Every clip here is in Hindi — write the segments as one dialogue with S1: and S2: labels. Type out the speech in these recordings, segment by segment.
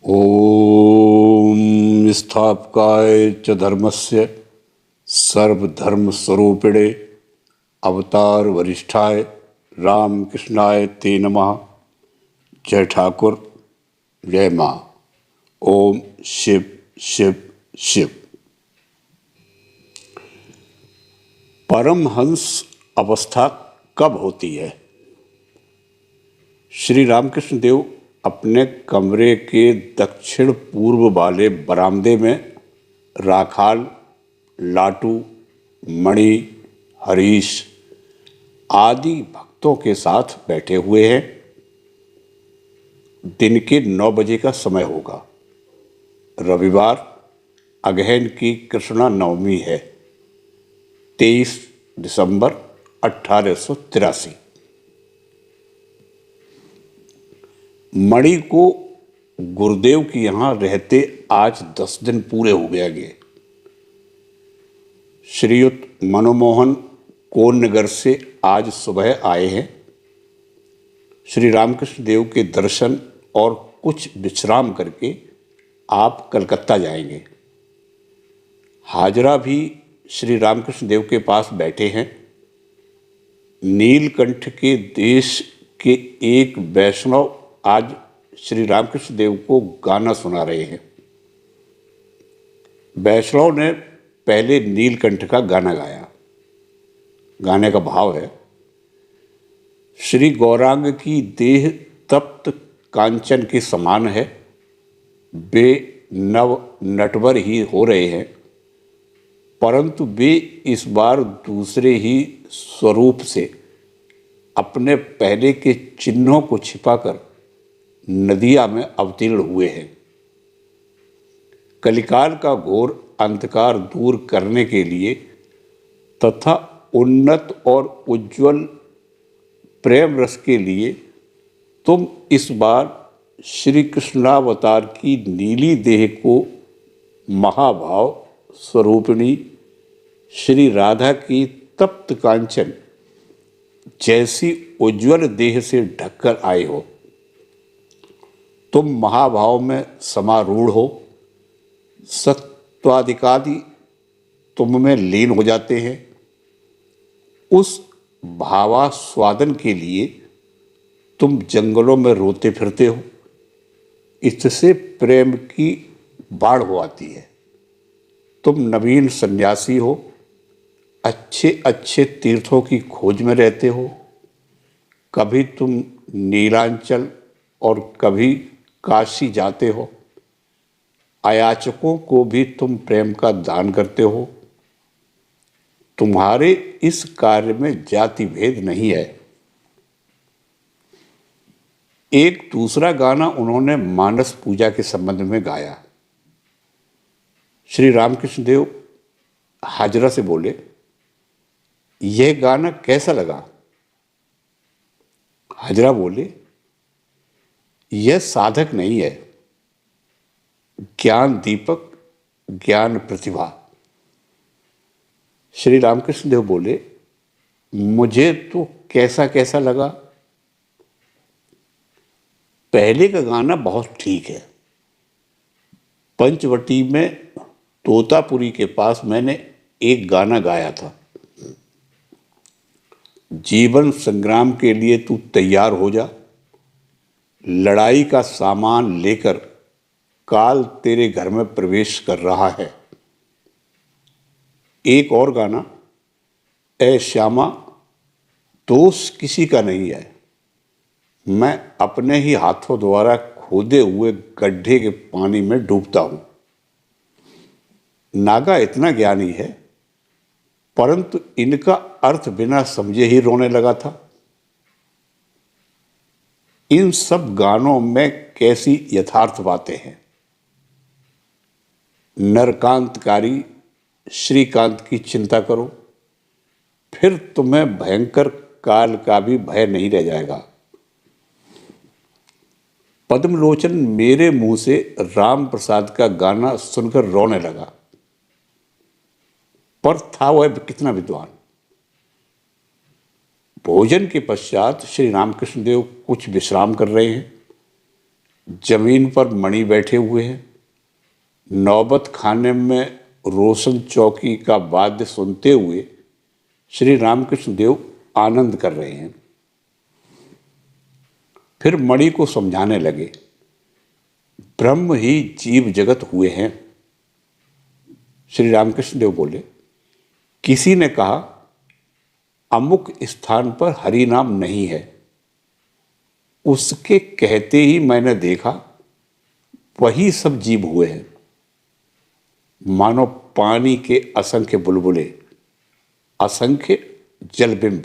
S1: ओम स्थापकाय च धर्मस्य सर्वधर्मस्वरूपिणे अवतार वरिष्ठाय रामकृष्णाय ते नमः। जय ठाकुर, जय माँ। ओम शिव शिव शिव। परमहंस अवस्था कब होती है? श्री रामकृष्ण देव अपने कमरे के दक्षिण पूर्व वाले बरामदे में राखाल, लाटू, मणि, हरीश आदि भक्तों के साथ बैठे हुए हैं। दिन के 9 बजे का समय होगा। रविवार अगहन की कृष्णा नवमी है, 23 दिसंबर 1883। मणि को गुरुदेव के यहाँ रहते आज 10 दिन पूरे हो गए। श्रीयुत मनोमोहन कोन्नगर से आज सुबह आए हैं। श्री रामकृष्ण देव के दर्शन और कुछ विश्राम करके आप कलकत्ता जाएंगे। हाजरा भी श्री रामकृष्ण देव के पास बैठे हैं। नीलकंठ के देश के एक वैष्णव आज श्री रामकृष्ण देव को गाना सुना रहे हैं। वैष्णव ने पहले नीलकंठ का गाना गाया। गाने का भाव है, श्री गौरांग की देह तप्त कांचन के समान है, वे नव नटवर ही हो रहे हैं, परंतु वे इस बार दूसरे ही स्वरूप से अपने पहले के चिन्हों को छिपाकर नदिया में अवतीर्ण हुए हैं। कलिकाल का घोर अंधकार दूर करने के लिए तथा उन्नत और उज्जवल प्रेम रस के लिए तुम इस बार श्री कृष्णावतार की नीली देह को महाभाव स्वरूपिणी श्री राधा की तप्त कांचन जैसी उज्जवल देह से ढककर आए हो। तुम महाभाव में समारूढ़ हो, सत्वादिकादि तुम में लीन हो जाते हैं। उस भावास्वादन के लिए तुम जंगलों में रोते फिरते हो। इससे प्रेम की बाढ़ हो आती है। तुम नवीन सन्यासी हो, अच्छे अच्छे तीर्थों की खोज में रहते हो। कभी तुम नीलांचल और कभी काशी जाते हो। अयाचकों को भी तुम प्रेम का दान करते हो। तुम्हारे इस कार्य में जाति भेद नहीं है। एक दूसरा गाना उन्होंने मानस पूजा के संबंध में गाया। श्री रामकृष्ण देव हाजरा से बोले, यह गाना कैसा लगा? हाजरा बोले, यह साधक नहीं है, ज्ञान दीपक, ज्ञान प्रतिभा। श्री रामकृष्ण देव बोले, मुझे तो कैसा कैसा लगा। पहले का गाना बहुत ठीक है। पंचवटी में तोतापुरी के पास मैंने एक गाना गाया था, जीवन संग्राम के लिए तू तैयार हो जा, लड़ाई का सामान लेकर काल तेरे घर में प्रवेश कर रहा है। एक और गाना, ए श्यामा दोष किसी का नहीं है, मैं अपने ही हाथों द्वारा खोदे हुए गड्ढे के पानी में डूबता हूं। नागा इतना ज्ञानी है, परंतु इनका अर्थ बिना समझे ही रोने लगा था। इन सब गानों में कैसी यथार्थ बातें हैं। नरकांतकारी श्रीकांत की चिंता करो, फिर तुम्हें भयंकर काल का भी भय नहीं रह जाएगा। पद्मलोचन मेरे मुंह से राम प्रसाद का गाना सुनकर रोने लगा, पर था वह कितना विद्वान। भोजन के पश्चात श्री रामकृष्ण देव कुछ विश्राम कर रहे हैं। जमीन पर मणि बैठे हुए हैं। नौबत खाने में रोशन चौकी का वाद्य सुनते हुए श्री रामकृष्ण देव आनंद कर रहे हैं। फिर मणि को समझाने लगे, ब्रह्म ही जीव जगत हुए हैं। श्री रामकृष्ण देव बोले, किसी ने कहा अमुक स्थान पर हरि नाम नहीं है। उसके कहते ही मैंने देखा वही सब जीव हुए हैं, मानो पानी के असंख्य बुलबुले, असंख्य जलबिंब।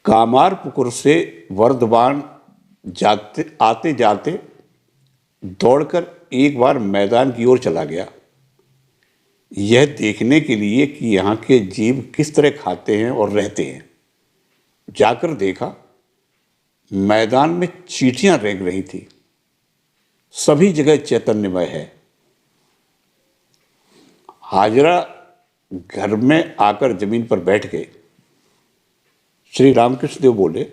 S1: कामार पुकुर से वर्धमान आते जाते दौड़कर एक बार मैदान की ओर चला गया, यह देखने के लिए कि यहाँ के जीव किस तरह खाते हैं और रहते हैं। जाकर देखा मैदान में चींटियां रेंग रही थी, सभी जगह चैतन्यमय है। हाजरा घर में आकर जमीन पर बैठ गए। श्री रामकृष्ण देव बोले,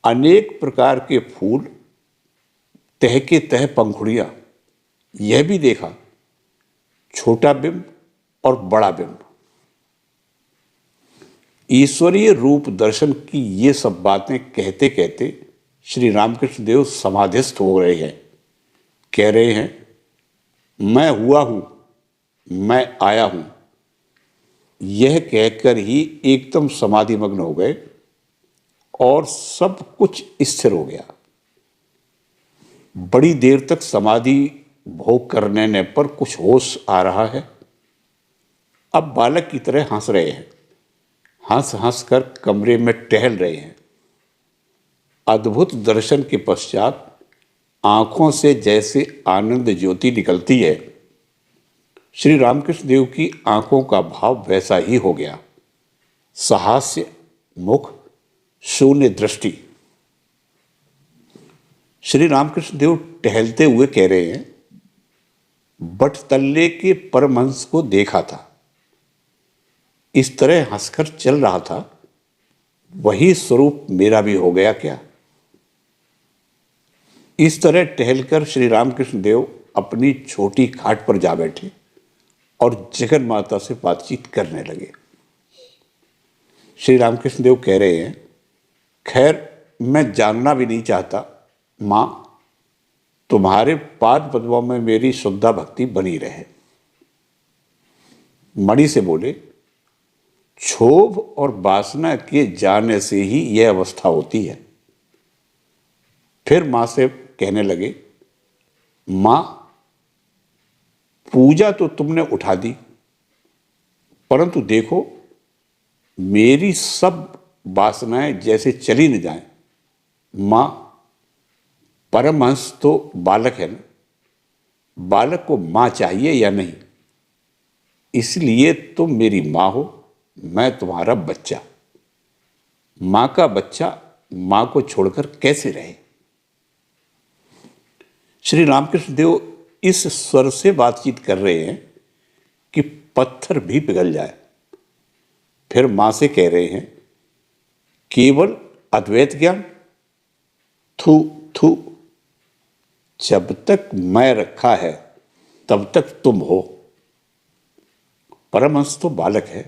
S1: अनेक प्रकार के फूल, तह के तह पंखुड़ियां, यह भी देखा छोटा बिंब और बड़ा बिंब। ईश्वरीय रूप दर्शन की ये सब बातें कहते कहते श्री रामकृष्ण देव समाधिस्थ हो रहे हैं। कह रहे हैं, मैं हुआ हूं, मैं आया हूं। यह कहकर ही एकदम समाधि मग्न हो गए और सब कुछ स्थिर हो गया। बड़ी देर तक समाधि भोग करने पर कुछ होश आ रहा है। अब बालक की तरह हंस रहे हैं, हंस हंस कर कमरे में टहल रहे हैं। अद्भुत दर्शन के पश्चात आंखों से जैसे आनंद ज्योति निकलती है, श्री रामकृष्ण देव की आंखों का भाव वैसा ही हो गया। सहास्य मुख, शून्य दृष्टि। श्री रामकृष्ण देव टहलते हुए कह रहे हैं, बटतल्ले के परमहंस को देखा था, इस तरह हंसकर चल रहा था, वही स्वरूप मेरा भी हो गया क्या? इस तरह टहलकर श्री रामकृष्ण देव अपनी छोटी खाट पर जा बैठे और जगन माता से बातचीत करने लगे। श्री रामकृष्ण देव कह रहे हैं, खैर मैं जानना भी नहीं चाहता माँ, तुम्हारे पाद पद्मों में मेरी शुद्धा भक्ति बनी रहे। मणि से बोले, क्षोभ और वासना के जाने से ही यह अवस्था होती है। फिर माँ से कहने लगे, माँ पूजा तो तुमने उठा दी, परंतु देखो मेरी सब वासनाएं जैसे चली न जाएं। माँ परमहंस तो बालक है ना, बालक को माँ चाहिए या नहीं? इसलिए तुम मेरी माँ हो, मैं तुम्हारा बच्चा। माँ का बच्चा माँ को छोड़कर कैसे रहे? श्री रामकृष्ण देव इस स्वर से बातचीत कर रहे हैं कि पत्थर भी पिघल जाए। फिर माँ से कह रहे हैं, केवल अद्वैत ज्ञान? थू थू, जब तक मैं रखा है तब तक तुम हो। परमहंस तो बालक है,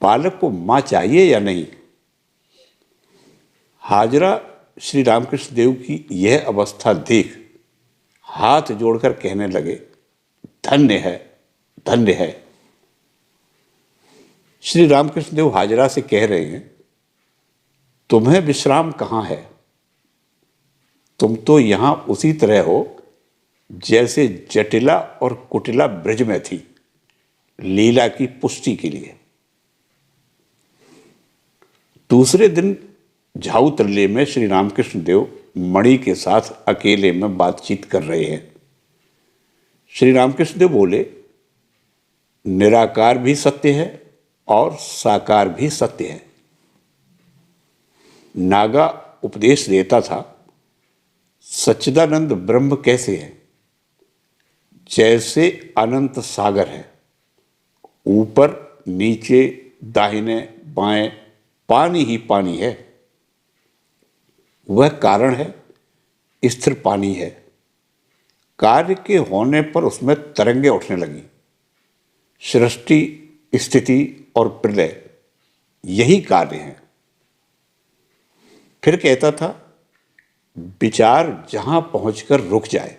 S1: बालक को माँ चाहिए या नहीं? हाजरा श्री रामकृष्ण देव की यह अवस्था देख हाथ जोड़कर कहने लगे, धन्य है, धन्य है। श्री रामकृष्ण देव हाजरा से कह रहे हैं, तुम्हें विश्राम कहाँ है? तुम तो यहां उसी तरह हो जैसे जटिला और कुटिला ब्रज में थी, लीला की पुष्टि के लिए। दूसरे दिन झाऊ तल्ले में श्री रामकृष्ण देव मणि के साथ अकेले में बातचीत कर रहे हैं। श्री रामकृष्ण देव बोले, निराकार भी सत्य है और साकार भी सत्य है। नागा उपदेश देता था, सच्चिदानंद ब्रह्म कैसे है? जैसे अनंत सागर है, ऊपर नीचे दाहिने बाएं पानी ही पानी है। वह कारण है, स्थिर पानी है। कार्य के होने पर उसमें तरंगे उठने लगी। सृष्टि, स्थिति और प्रलय यही कार्य हैं। फिर कहता था, विचार जहां पहुंचकर रुक जाए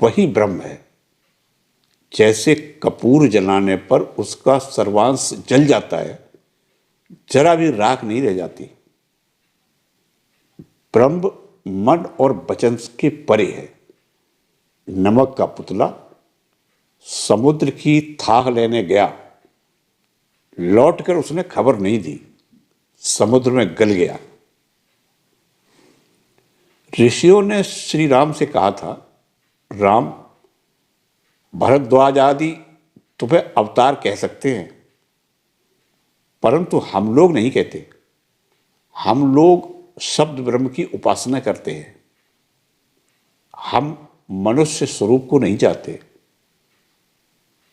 S1: वही ब्रह्म है। जैसे कपूर जलाने पर उसका सर्वांश जल जाता है, जरा भी राख नहीं रह जाती। ब्रह्म मन और वचन के परे है। नमक का पुतला समुद्र की थाह लेने गया, लौटकर उसने खबर नहीं दी, समुद्र में गल गया। ऋषियों ने श्री राम से कहा था, राम, भरद्वाज आदि तुम्हें अवतार कह सकते हैं, परंतु हम लोग नहीं कहते। हम लोग शब्द ब्रह्म की उपासना करते हैं। हम मनुष्य स्वरूप को नहीं चाहते।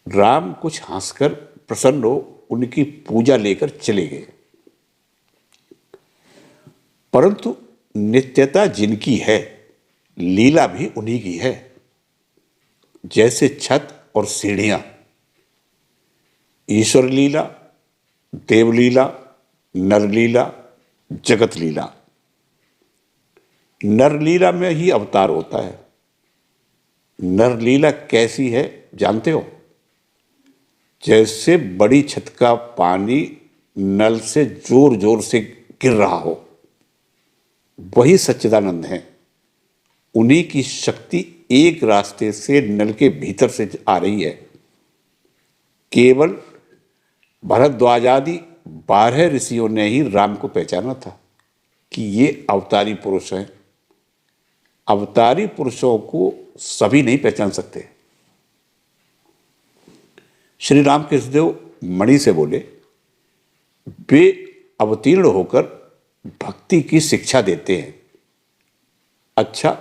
S1: राम कुछ हंसकर प्रसन्न हो उनकी पूजा लेकर चले गए। परंतु नित्यता जिनकी है, लीला भी उन्हीं की है। जैसे छत और सीढ़ियां, ईश्वर लीला, देवलीला, नरलीला, जगत लीला। नरलीला में ही अवतार होता है। नरलीला कैसी है जानते हो? जैसे बड़ी छत का पानी नल से जोर जोर से गिर रहा हो, वही सच्चिदानंद है। उन्हीं की शक्ति एक रास्ते से नल के भीतर से आ रही है। केवल भरद्वाज आदि 12 ऋषियों ने ही राम को पहचाना था कि ये अवतारी पुरुष हैं। अवतारी पुरुषों को सभी नहीं पहचान सकते। श्री राम कृष्णदेव मणि से बोले, वे अवतीर्ण होकर भक्ति की शिक्षा देते हैं। अच्छा,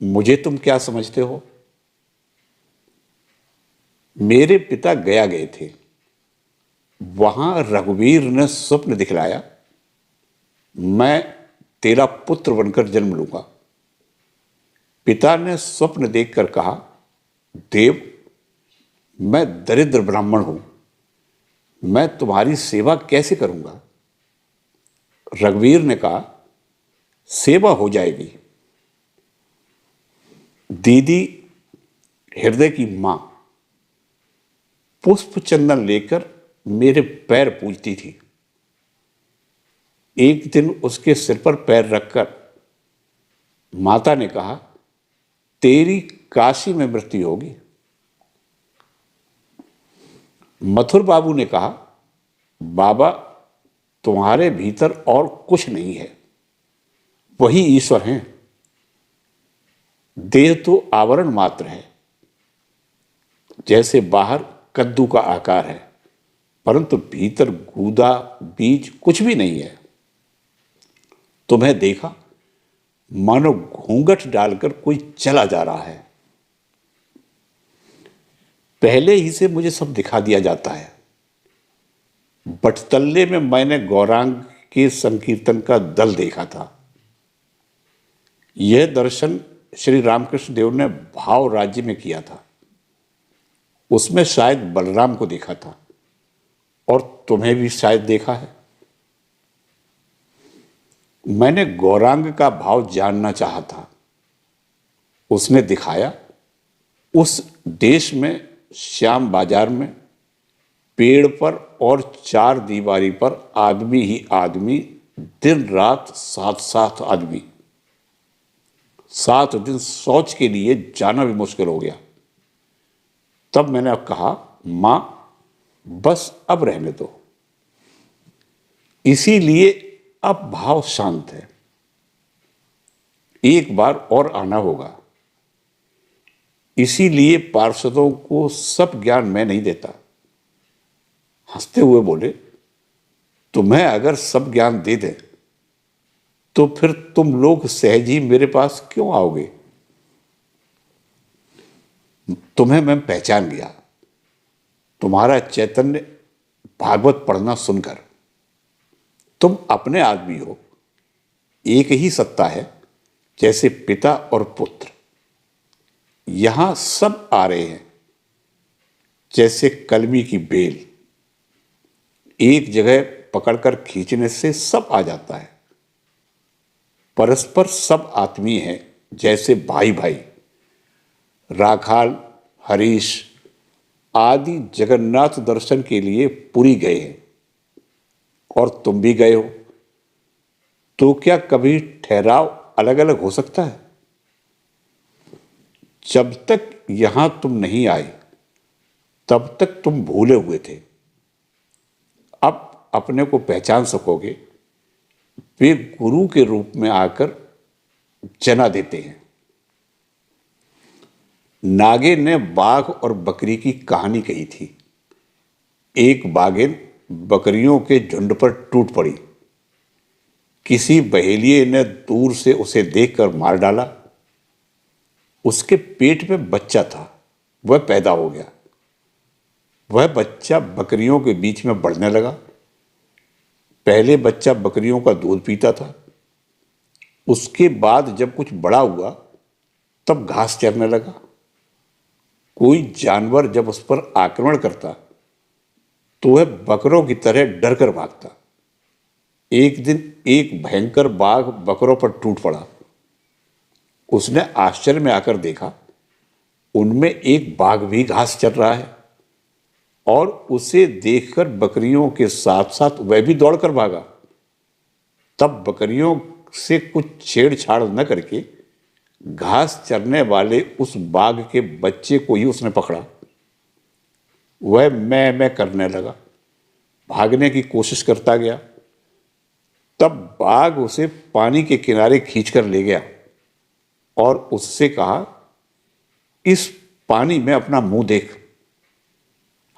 S1: मुझे तुम क्या समझते हो? मेरे पिता गया गए थे। वहां रघुवीर ने स्वप्न दिखलाया, मैं तेरा पुत्र बनकर जन्म लूंगा। पिता ने स्वप्न देखकर कहा, देव, मैं दरिद्र ब्राह्मण हूं, मैं तुम्हारी सेवा कैसे करूंगा? रघुवीर ने कहा, सेवा हो जाएगी। दीदी, हृदय की मां, पुष्प चंदन लेकर मेरे पैर पूजती थी। एक दिन उसके सिर पर पैर रखकर माता ने कहा, तेरी काशी में मृत्यु होगी। मथुर बाबू ने कहा, बाबा, तुम्हारे भीतर और कुछ नहीं है, वही ईश्वर हैं। देह तो आवरण मात्र है। जैसे बाहर कद्दू का आकार है, परंतु भीतर गूदा बीज कुछ भी नहीं है। तुम्हें देखा, मानो घूंघट डालकर कोई चला जा रहा है। पहले ही से मुझे सब दिखा दिया जाता है। बटतल्ले में मैंने गौरांग के संकीर्तन का दल देखा था। यह दर्शन श्री रामकृष्ण देव ने भाव राज्य में किया था। उसमें शायद बलराम को देखा था, और तुम्हें भी शायद देखा है। मैंने गौरांग का भाव जानना चाहा था। उसने दिखाया, उस देश में श्याम बाजार में पेड़ पर और चार दीवारी पर आदमी ही आदमी, दिन रात 7-7 आदमी। 7 दिन शौच के लिए जाना भी मुश्किल हो गया। तब मैंने अब कहा, मां, बस अब रहने दो। इसीलिए अब भाव शांत है। एक बार और आना होगा। इसीलिए पार्षदों को सब ज्ञान मैं नहीं देता। हंसते हुए बोले, तुम्हें अगर सब ज्ञान दे दें तो फिर तुम लोग सहज ही मेरे पास क्यों आओगे? तुम्हें मैं पहचान गया। तुम्हारा चैतन्य भागवत पढ़ना सुनकर। तुम अपने आदमी हो। एक ही सत्ता है, जैसे पिता और पुत्र। यहां सब आ रहे हैं, जैसे कलमी की बेल। एक जगह पकड़कर खींचने से सब आ जाता है। परस्पर सब आत्मीय हैं, जैसे भाई भाई। राखाल, हरीश आदि जगन्नाथ दर्शन के लिए पुरी गए हैं, और तुम भी गए हो। तो क्या कभी ठहराव अलग अलग हो सकता है? जब तक यहां तुम नहीं आए, तब तक तुम भूले हुए थे। अब अपने को पहचान सकोगे। वे गुरु के रूप में आकर जना देते हैं। नागिन ने बाघ और बकरी की कहानी कही थी। एक बाघिन बकरियों के झुंड पर टूट पड़ी। किसी बहेलिये ने दूर से उसे देखकर मार डाला। उसके पेट में बच्चा था, वह पैदा हो गया। वह बच्चा बकरियों के बीच में बढ़ने लगा। पहले बच्चा बकरियों का दूध पीता था। उसके बाद जब कुछ बड़ा हुआ, तब घास चरने लगा। कोई जानवर जब उस पर आक्रमण करता, तो वह बकरों की तरह डर कर भागता। एक दिन एक भयंकर बाघ बकरों पर टूट पड़ा। उसने आश्चर्य में आकर देखा, उनमें एक बाघ भी घास चर रहा है, और उसे देखकर बकरियों के साथ साथ वह भी दौड़कर भागा। तब बकरियों से कुछ छेड़छाड़ न करके घास चरने वाले उस बाघ के बच्चे को ही उसने पकड़ा। वह मैं करने लगा, भागने की कोशिश करता गया। तब बाघ उसे पानी के किनारे खींचकर ले गया और उससे कहा, इस पानी में अपना मुंह देख।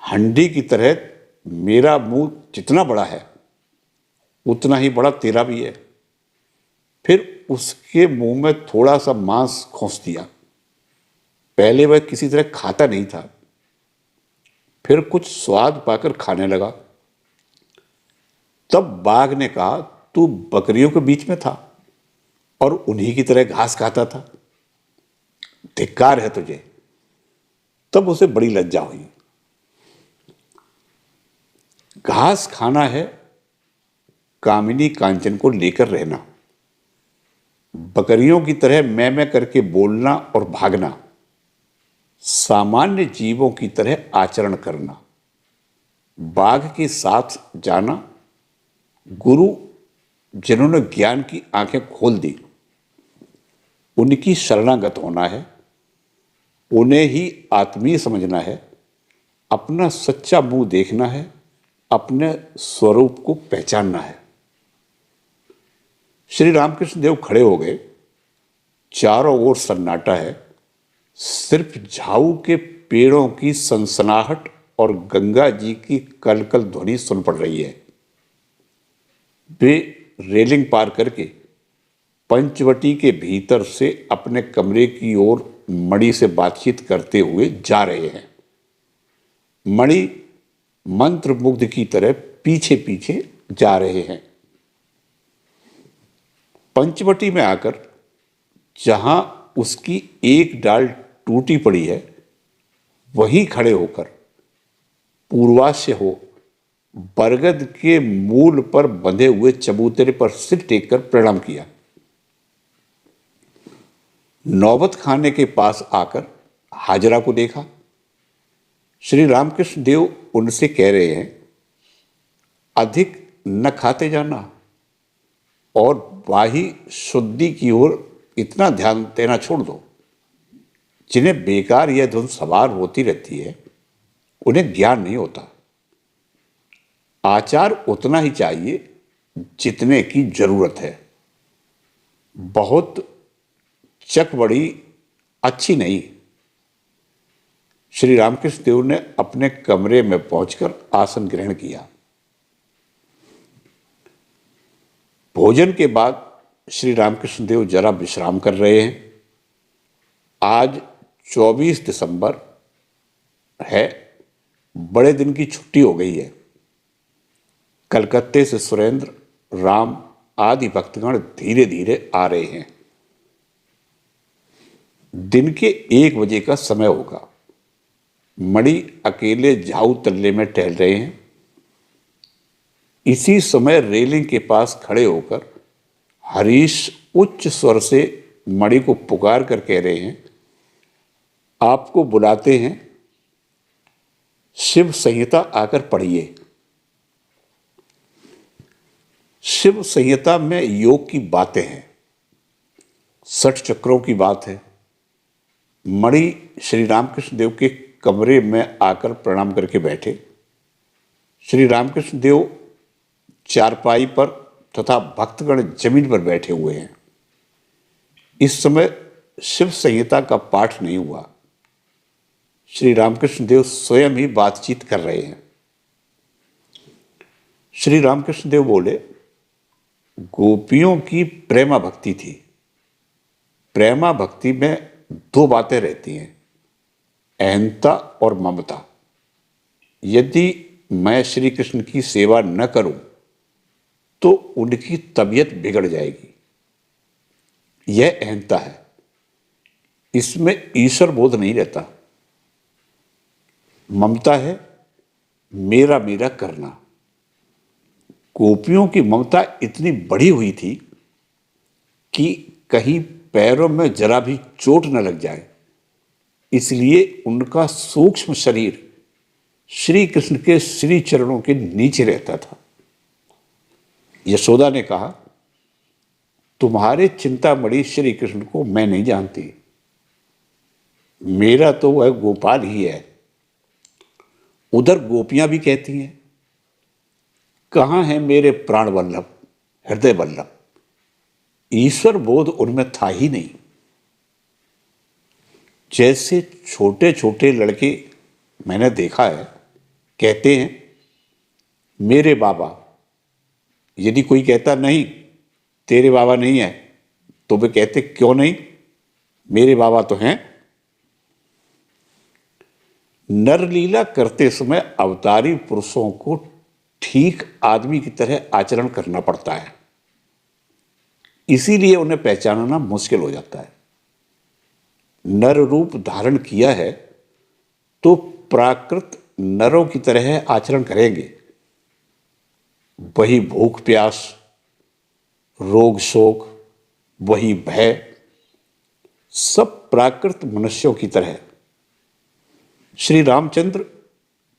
S1: हंडी की तरह मेरा मुंह जितना बड़ा है, उतना ही बड़ा तेरा भी है। फिर उसके मुंह में थोड़ा सा मांस खोस दिया। पहले वह किसी तरह खाता नहीं था, फिर कुछ स्वाद पाकर खाने लगा। तब बाघ ने कहा, तू बकरियों के बीच में था और उन्हीं की तरह घास खाता था, धिक्कार है तुझे। तब उसे बड़ी लज्जा हुई। घास खाना है, कामिनी कांचन को लेकर रहना, बकरियों की तरह मैं करके बोलना और भागना, सामान्य जीवों की तरह आचरण करना, बाघ के साथ जाना। गुरु जिन्होंने ज्ञान की आंखें खोल दी, उनकी शरणागत होना है, उन्हें ही आत्मीय समझना है, अपना सच्चा मुंह देखना है, अपने स्वरूप को पहचानना है। श्री रामकृष्ण देव खड़े हो गए। चारों ओर सन्नाटा है। सिर्फ झाऊ के पेड़ों की सनसनाहट और गंगा जी की कलकल ध्वनि सुन पड़ रही है। वे रेलिंग पार करके पंचवटी के भीतर से अपने कमरे की ओर मणि से बातचीत करते हुए जा रहे हैं। मणि मंत्रमुग्ध की तरह पीछे पीछे जा रहे हैं। पंचवटी में आकर जहां उसकी एक डाल टूटी पड़ी है, वहीं खड़े होकर पूर्वाश्य हो बरगद के मूल पर बंधे हुए चबूतरे पर सिर टेककर प्रणाम किया। नौबत खाने के पास आकर हाजरा को देखा। श्री रामकृष्ण देव उनसे कह रहे हैं, अधिक न खाते जाना और बाही शुद्धि की ओर इतना ध्यान देना छोड़ दो। जिन्हें बेकार यह धुन सवार होती रहती है, उन्हें ज्ञान नहीं होता। आचार उतना ही चाहिए जितने की जरूरत है। बहुत चक बड़ी अच्छी नहीं। श्री रामकृष्ण देव ने अपने कमरे में पहुंचकर आसन ग्रहण किया। भोजन के बाद श्री रामकृष्ण देव जरा विश्राम कर रहे हैं। आज 24 दिसंबर है, बड़े दिन की छुट्टी हो गई है। कलकत्ते से सुरेंद्र, राम आदि भक्तगण धीरे धीरे आ रहे हैं। दिन के 1 बजे का समय होगा। मणि अकेले झाऊ तल्ले में टहल रहे हैं। इसी समय रेलिंग के पास खड़े होकर हरीश उच्च स्वर से मणि को पुकार कर कह रहे हैं, आपको बुलाते हैं, शिव संहिता आकर पढ़िए। शिव संहिता में योग की बातें हैं, 60 चक्रों की बात है। मणि श्री रामकृष्ण देव के कमरे में आकर प्रणाम करके बैठे। श्री रामकृष्ण देव चारपाई पर तथा भक्तगण जमीन पर बैठे हुए हैं। इस समय शिव संहिता का पाठ नहीं हुआ। श्री रामकृष्ण देव स्वयं ही बातचीत कर रहे हैं। श्री रामकृष्ण देव बोले, गोपियों की प्रेमा भक्ति थी। प्रेमा भक्ति में 2 बातें रहती हैं, अहंता और ममता। यदि मैं श्री कृष्ण की सेवा न करूं तो उनकी तबीयत बिगड़ जाएगी, यह अहंता है। इसमें ईश्वर बोध नहीं रहता। ममता है मेरा मेरा करना। गोपियों की ममता इतनी बड़ी हुई थी कि कहीं पैरों में जरा भी चोट न लग जाए, इसलिए उनका सूक्ष्म शरीर श्री कृष्ण के श्री चरणों के नीचे रहता था। यशोदा ने कहा, तुम्हारे चिंतामणि श्री कृष्ण को मैं नहीं जानती, मेरा तो वह गोपाल ही है। उधर गोपियां भी कहती हैं, कहाँ है मेरे प्राण वल्लभ, हृदय वल्लभ। ईश्वर बोध उनमें था ही नहीं। जैसे छोटे छोटे लड़के मैंने देखा है, कहते हैं मेरे बाबा। यदि कोई कहता नहीं तेरे बाबा नहीं है, तो वे कहते क्यों नहीं, मेरे बाबा तो हैं। नरलीला करते समय अवतारी पुरुषों को ठीक आदमी की तरह आचरण करना पड़ता है, इसीलिए उन्हें पहचानना मुश्किल हो जाता है। नर रूप धारण किया है तो प्राकृत नरों की तरह आचरण करेंगे। वही भूख प्यास, रोग शोक, वही भय, सब प्राकृत मनुष्यों की तरह। श्री रामचंद्र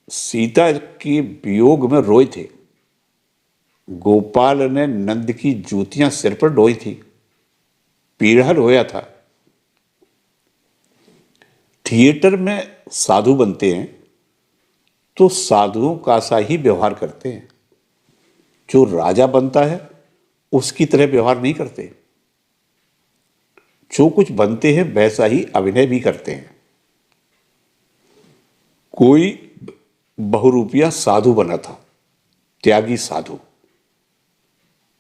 S1: सीता के वियोग में रोए थे। गोपाल ने नंद की जूतियां सिर पर ढोई थी, पीढ़ा रोया था। थिएटर में साधु बनते हैं तो साधुओं का सा ही व्यवहार करते हैं। जो राजा बनता है उसकी तरह व्यवहार नहीं करते। जो कुछ बनते हैं वैसा ही अभिनय भी करते हैं। कोई बहुरूपिया साधु बना था, त्यागी साधु।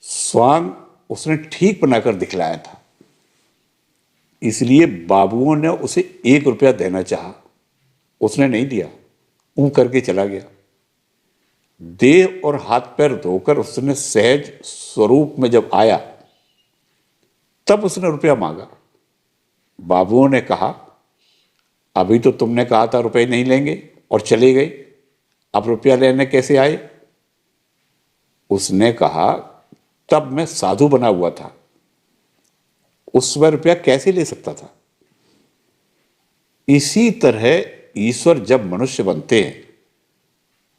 S1: स्वांग उसने ठीक बनाकर दिखलाया था, इसलिए बाबुओं ने उसे 1 रुपया देना चाहा, उसने नहीं दिया, ऊं करके चला गया। देह और हाथ पैर धोकर उसने सहज स्वरूप में जब आया तब उसने रुपया मांगा। बाबुओं ने कहा, अभी तो तुमने कहा था रुपए नहीं लेंगे और चले गए, अब रुपया लेने कैसे आए? उसने कहा, तब मैं साधु बना हुआ था, उस समय रुपया कैसे ले सकता था? इसी तरह ईश्वर जब मनुष्य बनते हैं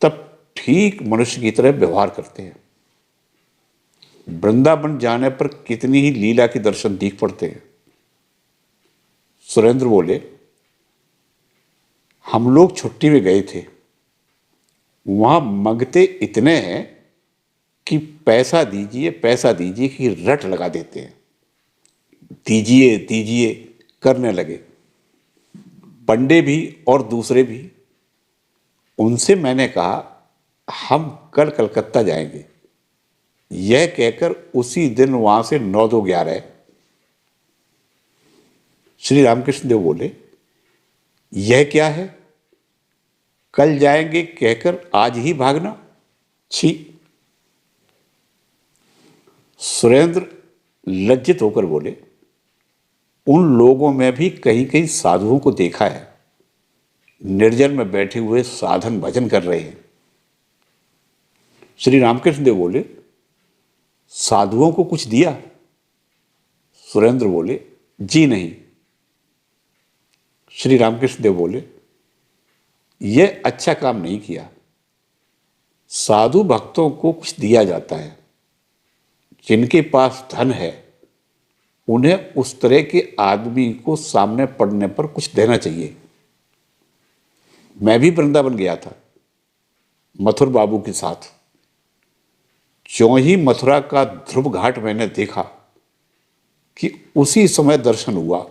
S1: तब ठीक मनुष्य की तरह व्यवहार करते हैं। वृंदावन जाने पर कितनी ही लीला के दर्शन दिख पड़ते हैं। सुरेंद्र बोले, हम लोग छुट्टी में गए थे, वहां मंगते इतने हैं कि पैसा दीजिए कि रट लगा देते हैं। दीजिए दीजिए करने लगे, पंडे भी और दूसरे भी। उनसे मैंने कहा, हम कल कलकत्ता जाएंगे। यह कहकर उसी दिन वहां से 9-2-11। श्री रामकृष्ण देव बोले, यह क्या है? कल जाएंगे कहकर आज ही भागना, छी। सुरेंद्र लज्जित होकर बोले, उन लोगों में भी कहीं कहीं साधुओं को देखा है, निर्जन में बैठे हुए साधन भजन कर रहे हैं। श्री रामकृष्ण देव बोले, साधुओं को कुछ दिया? सुरेंद्र बोले, जी नहीं। श्री रामकृष्ण देव बोले, यह अच्छा काम नहीं किया। साधु भक्तों को कुछ दिया जाता है। जिनके पास धन है उन्हें उस तरह के आदमी को सामने पड़ने पर कुछ देना चाहिए। मैं भी वृंदावन गया था मथुर बाबू के साथ। ज्यों ही मथुरा का ध्रुव घाट मैंने देखा कि उसी समय दर्शन हुआ।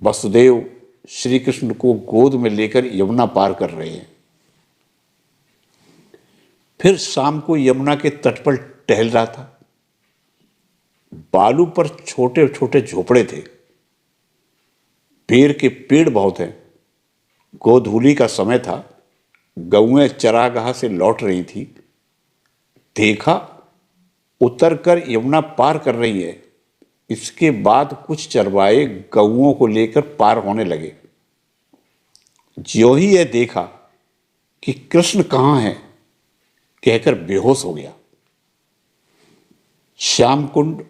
S1: वसुदेव श्री कृष्ण को गोद में लेकर यमुना पार कर रहे हैं। फिर शाम को यमुना के तट पर टहल रहा था। बालू पर छोटे छोटे झोपड़े थे। पेड़ के पेड़ बहुत हैं। गोधूली का समय था। गौएं चरागाह से लौट रही थी। देखा, उतरकर यमुना पार कर रही है। इसके बाद कुछ चरवाहे गौओं को लेकर पार होने लगे। ज्यों ही यह देखा कि कृष्ण कहाँ है, कहकर बेहोश हो गया। श्याम कुंड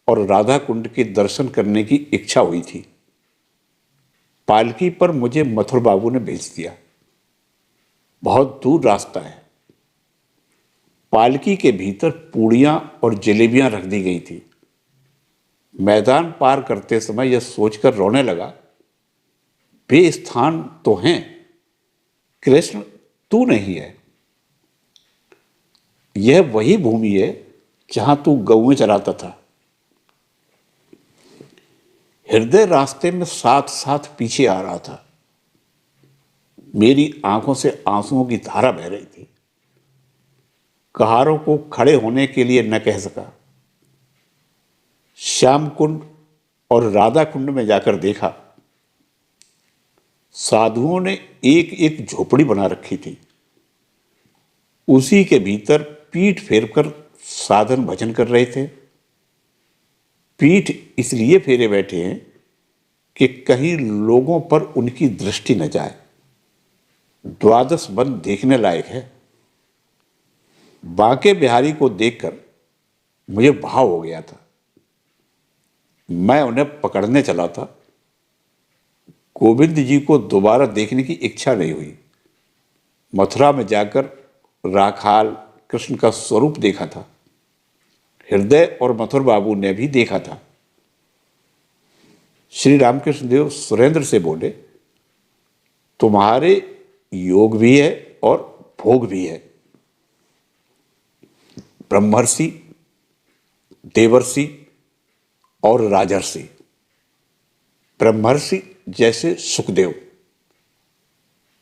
S1: और राधा कुंड के दर्शन करने की इच्छा हुई थी। पालकी पर मुझे मथुर बाबू ने भेज दिया। बहुत दूर रास्ता है। पालकी के भीतर पूड़ियां और जलेबियां रख दी गई थी। मैदान पार करते समय यह सोचकर रोने लगा, वे स्थान तो हैं, कृष्ण तू नहीं है। यह वही भूमि है जहां तू गौएं चराता था। हृदय रास्ते में साथ साथ पीछे आ रहा था। मेरी आंखों से आंसुओं की धारा बह रही थी। कहारों को खड़े होने के लिए न कह सका। श्याम कुंड और राधा कुंड में जाकर देखा, साधुओं ने एक एक झोपड़ी बना रखी थी। उसी के भीतर पीठ फेरकर साधन भजन कर रहे थे। पीठ इसलिए फेरे बैठे हैं कि कहीं लोगों पर उनकी दृष्टि न जाए। द्वादश बंद देखने लायक है। बांके बिहारी को देखकर मुझे भाव हो गया था। मैं उन्हें पकड़ने चला था। गोविंद जी को दोबारा देखने की इच्छा नहीं हुई। मथुरा में जाकर राखाल कृष्ण का स्वरूप देखा था। हृदय और मथुर बाबू ने भी देखा था। श्री रामकृष्ण देव सुरेंद्र से बोले, तुम्हारे योग भी है और भोग भी है। ब्रह्मर्षि, देवर्षि और राजर्षि। ब्रह्मर्षि जैसे सुखदेव,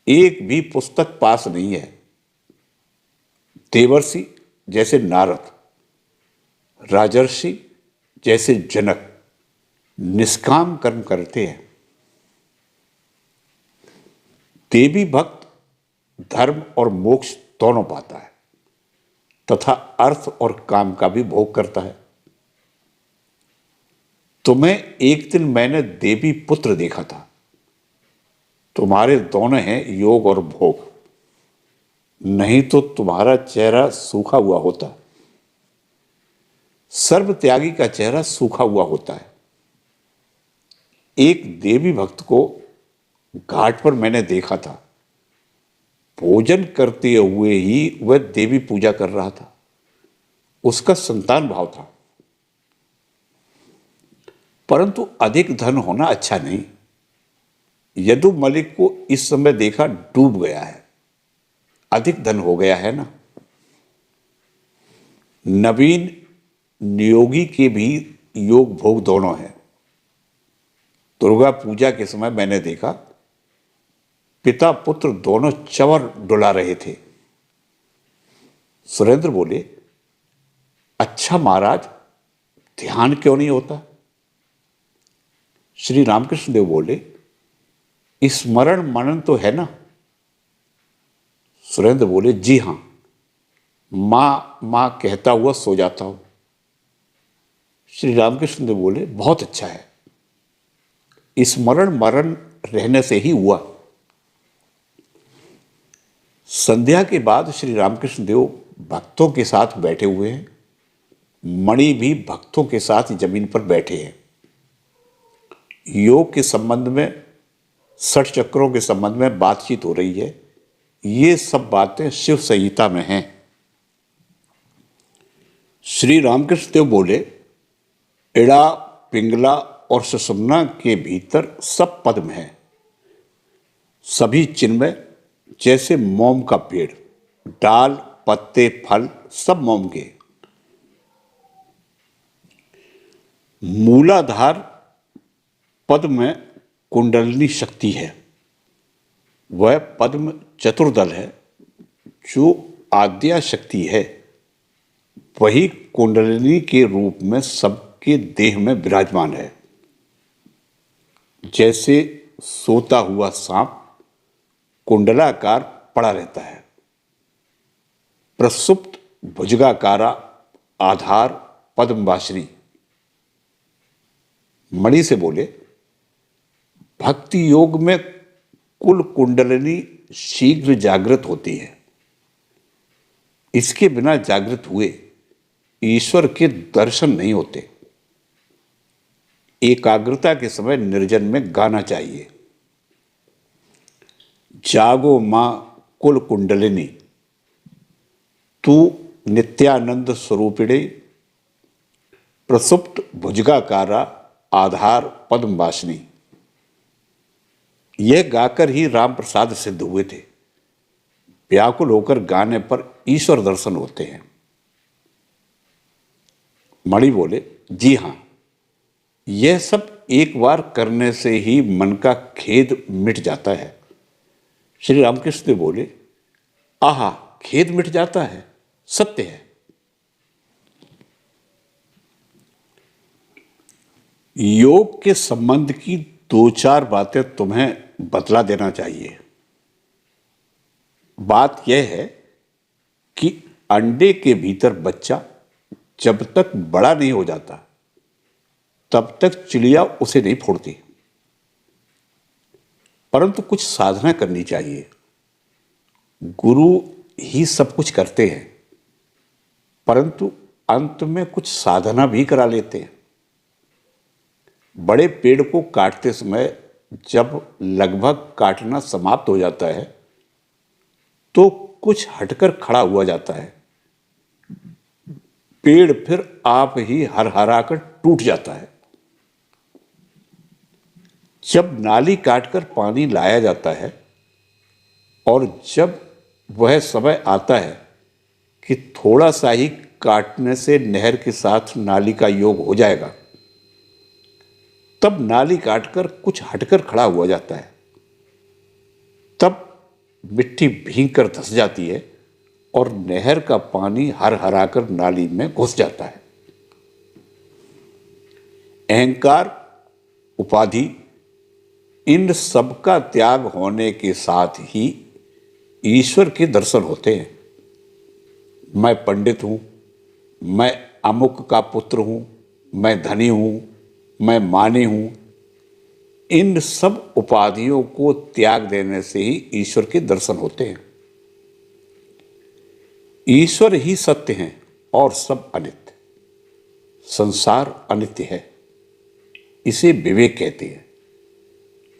S1: एक भी पुस्तक पास नहीं है। देवर्षि जैसे नारद, राजर्षि जैसे जनक निष्काम कर्म करते हैं। देवी भक्त धर्म और मोक्ष दोनों पाता है तथा अर्थ और काम का भी भोग करता है। तुम्हें एक दिन मैंने देवी पुत्र देखा था। तुम्हारे दोनों हैं योग और भोग, नहीं तो तुम्हारा चेहरा सूखा हुआ होता। सर्व त्यागी का चेहरा सूखा हुआ होता है। एक देवी भक्त को घाट पर मैंने देखा था। भोजन करते हुए ही वह देवी पूजा कर रहा था। उसका संतान भाव था। परंतु अधिक धन होना अच्छा नहीं। यदु मलिक को इस समय देखा डूब गया है। अधिक धन हो गया है ना। नवीन नियोगी के भी योग भोग दोनों हैं। दुर्गा पूजा के समय मैंने देखा पिता पुत्र दोनों चंवर डुला रहे थे। सुरेंद्र बोले, अच्छा महाराज, ध्यान क्यों नहीं होता? श्री रामकृष्ण देव बोले, स्मरण मनन तो है ना? सुरेंद्र बोले, जी हां, मां मां कहता हुआ सो जाता हूं। श्री रामकृष्ण देव बोले, बहुत अच्छा है, स्मरण मरण रहने से ही हुआ। संध्या के बाद श्री रामकृष्ण देव भक्तों के साथ बैठे हुए हैं। मणि भी भक्तों के साथ जमीन पर बैठे हैं। योग के संबंध में, षट चक्रों के संबंध में बातचीत हो रही है। ये सब बातें शिव संहिता में हैं। श्री रामकृष्ण देव बोले, इड़ा, पिंगला और सुषुम्ना के भीतर सब पद्म है, सभी चिन्मय, जैसे मोम का पेड़, डाल, पत्ते, फल सब मोम के। मूलाधार पद्म में कुंडलिनी शक्ति है। वह पद्म चतुर्दल है जो आद्या शक्ति है। वही कुंडलिनी के रूप में सबके देह में विराजमान है। जैसे सोता हुआ सांप कुंडलाकार पड़ा रहता है। प्रसुप्त भुजगाकारा आधार पद्मवासिनी। मणि से बोले, भक्ति योग में कुल कुंडलिनी शीघ्र जागृत होती है। इसके बिना जागृत हुए ईश्वर के दर्शन नहीं होते। एकाग्रता के समय निर्जन में गाना चाहिए। जागो मां कुल कुंडलिनी, तू नित्यानंद स्वरूपिणे, प्रसुप्त भुजगाकारा आधार पद्मवासिनी। यह गाकर ही राम प्रसाद सिद्ध हुए थे। व्याकुल होकर गाने पर ईश्वर दर्शन होते हैं। मणि बोले, जी हां, यह सब एक बार करने से ही मन का खेद मिट जाता है। श्री रामकृष्ण देव बोले, आहा, खेद मिट जाता है, सत्य है। योग के संबंध की दो चार बातें तुम्हें बतला देना चाहिए। बात यह है कि अंडे के भीतर बच्चा जब तक बड़ा नहीं हो जाता तब तक चिड़िया उसे नहीं फोड़ती। परंतु कुछ साधना करनी चाहिए। गुरु ही सब कुछ करते हैं, परंतु अंत में कुछ साधना भी करा लेते हैं। बड़े पेड़ को काटते समय जब लगभग काटना समाप्त हो जाता है तो कुछ हटकर खड़ा हुआ जाता है। पेड़ फिर आप ही हरहराकर टूट जाता है। जब नाली काटकर पानी लाया जाता है और जब वह समय आता है कि थोड़ा सा ही काटने से नहर के साथ नाली का योग हो जाएगा, तब नाली काटकर कुछ हटकर खड़ा हुआ जाता है। तब मिट्टी भीग कर धंस जाती है और नहर का पानी हरहराकर नाली में घुस जाता है। अहंकार, उपाधि, इन सब का त्याग होने के साथ ही ईश्वर के दर्शन होते हैं। मैं पंडित हूं, मैं अमुक का पुत्र हूं, मैं धनी हूं, मैं मानी हूं, इन सब उपाधियों को त्याग देने से ही ईश्वर के दर्शन होते हैं। ईश्वर ही सत्य हैं और सब अनित्य। संसार अनित्य है, इसे विवेक कहते हैं।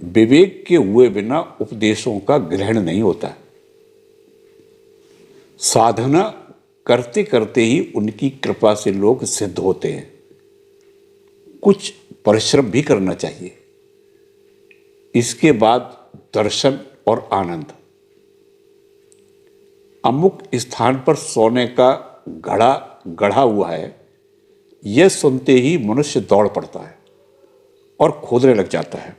S1: विवेक के हुए बिना उपदेशों का ग्रहण नहीं होता। साधना करते करते ही उनकी कृपा से लोग सिद्ध होते हैं। कुछ परिश्रम भी करना चाहिए। इसके बाद दर्शन और आनंद। अमुक स्थान पर सोने का घड़ा गढ़ा हुआ है, यह सुनते ही मनुष्य दौड़ पड़ता है और खोदने लग जाता है।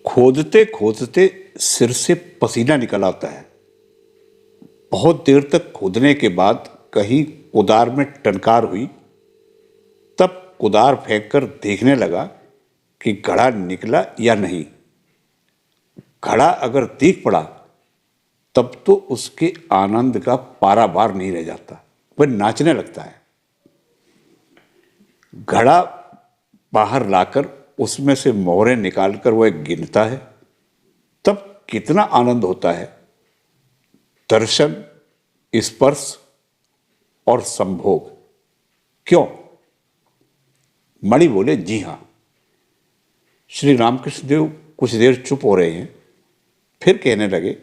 S1: खोदते खोदते सिर से पसीना निकल आता है। बहुत देर तक खोदने के बाद कहीं कुदार में टनकार हुई, तब कुदार फेंककर देखने लगा कि घड़ा निकला या नहीं। घड़ा अगर दिख पड़ा तब तो उसके आनंद का पारावार नहीं रह जाता, वह नाचने लगता है। घड़ा बाहर लाकर उसमें से मोहरें निकालकर वह गिनता है, तब कितना आनंद होता है। दर्शन, स्पर्श और संभोग। क्यों? मणि बोले, जी हां। श्री रामकृष्ण देव कुछ देर चुप हो रहे हैं, फिर कहने लगे,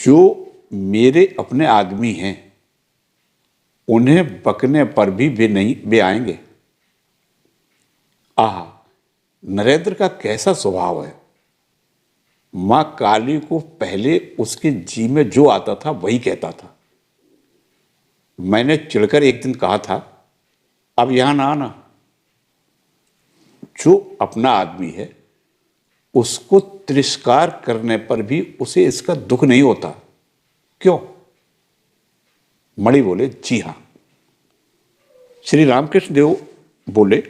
S1: जो मेरे अपने आदमी हैं उन्हें बकने पर भी वे आएंगे। आहा, नरेंद्र का कैसा स्वभाव है। मां काली को पहले उसके जी में जो आता था वही कहता था। मैंने चिढ़कर एक दिन कहा था, अब यहां ना आना। जो अपना आदमी है उसको तिरस्कार करने पर भी उसे इसका दुख नहीं होता। क्यों? मणि बोले, जी हां। श्री रामकृष्ण देव बोले,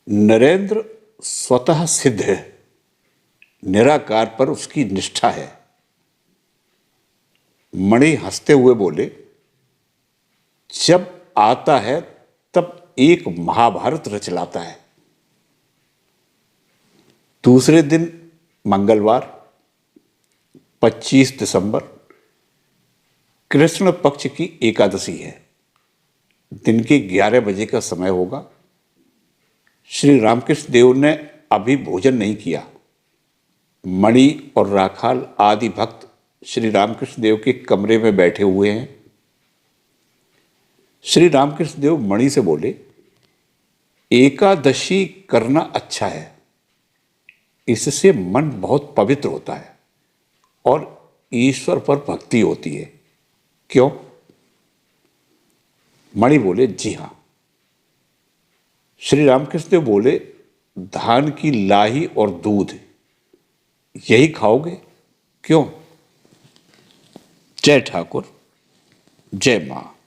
S1: नरेंद्र स्वतः सिद्ध है, निराकार पर उसकी निष्ठा है। मणि हंसते हुए बोले, जब आता है तब एक महाभारत रच लाता है। दूसरे दिन मंगलवार 25 दिसंबर कृष्ण पक्ष की एकादशी है। दिन के 11 बजे का समय होगा। श्री रामकृष्ण देव ने अभी भोजन नहीं किया। मणि और राखाल आदि भक्त श्री रामकृष्ण देव के कमरे में बैठे हुए हैं। श्री रामकृष्ण देव मणि से बोले, एकादशी करना अच्छा है, इससे मन बहुत पवित्र होता है और ईश्वर पर भक्ति होती है। क्यों? मणि बोले, जी हां। श्री रामकृष्ण देव बोले, धान की लाही और दूध यही खाओगे? क्यों? जय ठाकुर, जय मां।